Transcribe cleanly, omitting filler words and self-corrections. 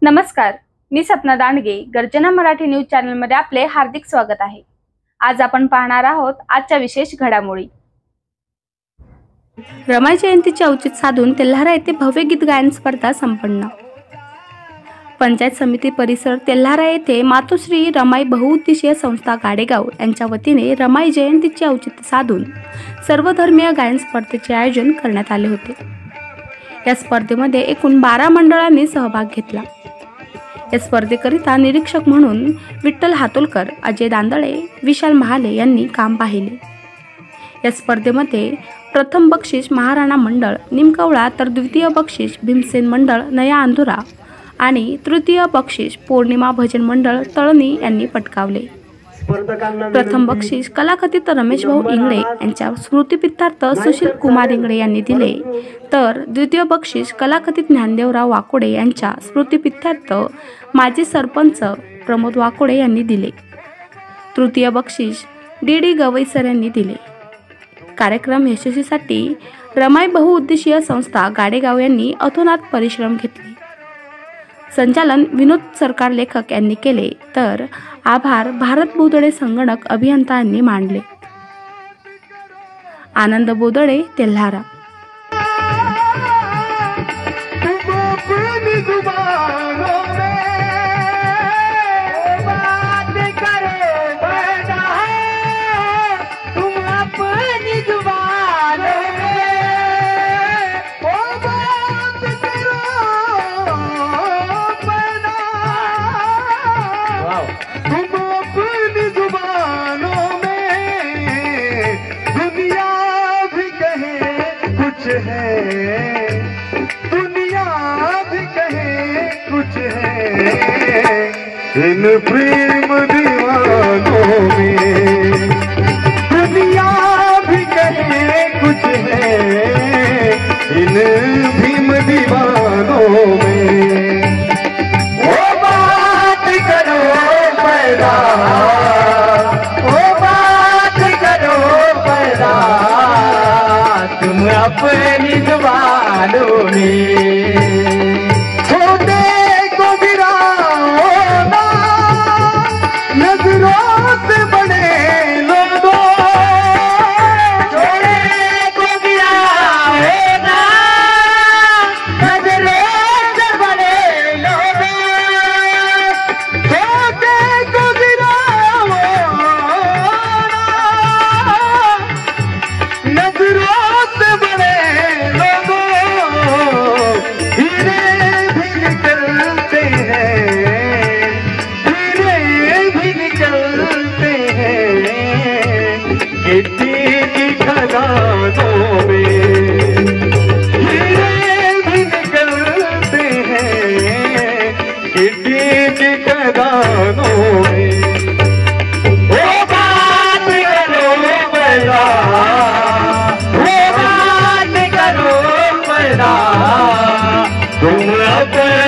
नमस्कार, मी सपना दांडगे गर्जना मराठी न्यूज चॅनलमध्ये आपले हार्दिक स्वागत आहे। आज आपण पाहणार आहोत आजच्या विशेष घडामोडी। रमाई जयंतीचे औचित्य साधून तेल्हारा येथे भव्य गीत गायन स्पर्धा संपन्न। पंचायत समिती परिसर तेल्हारा येथे मातोश्री रमाई बहुउद्देशीय संस्था गाडेगाव यांच्या वतीने रमाई जयंतीचे औचित्य साधून सर्वधर्मीय गायन स्पर्धेचे आयोजन करण्यात आले होते। या स्पर्धेमध्ये एकूण 12 मंडळांनी सहभाग घेतला। या स्पर्धेकरिता निरीक्षक म्हणून विठ्ठल हातोलकर, अजय दांदळे, विशाल महाले यांनी काम पाहिले। या स्पर्धेमध्ये प्रथम बक्षीस महाराणा मंडळ निमकवळा तर द्वितीय बक्षीस भीमसेन मंडळ नया अंधुरा आणि तृतीय बक्षीस पौर्णिमा भजन मंडळ तळणी यांनी पटकावले। प्रथम बक्षीस कलाकथित रमेश भाऊ इंगळे यांच्या स्मृतिप्रीत्यर्थ सुशील कुमार इंगळे यांनी दिले, तर द्वितीय बक्षीस कलाकथित ज्ञानदेवराव वाकोडे यांच्या स्मृतिप्रीत्यर्थ माजी सरपंच प्रमोद वाकोडे यांनी दिले। तृतीय बक्षीस डी गवईसर यांनी दिले। कार्यक्रम यशस्वीसाठी रमाई बहुउद्देशीय संस्था गाडेगाव यांनी अतोनात परिश्रम घेतले। संचालन विनोद सरकार लेखक यांनी केले, तर आभार भारत बोदडे संगणक अभियंता यांनी मांडले। आनंद बोदडे, तेल्हारा। दुनिया भी कहे कुछ है इन प्रेम दीवानों में, दुनिया भी कहे कुछ है इन भीम दीवानों में। वो बात करो पैदा, वो बात करो पैदा तुम अपनी जुबानों में। छोटे को गिराओ ना नजरों से बड़े लोगों, छोटे को गिराओ ना नजरों से बड़े लोगों, छोटे को गिराओ नजरों खदानों में, हीरे भी निकलते हैं गिट्टी की खदानों में। वो बात करो पैदा, वो बात करो पैदा तुम अपने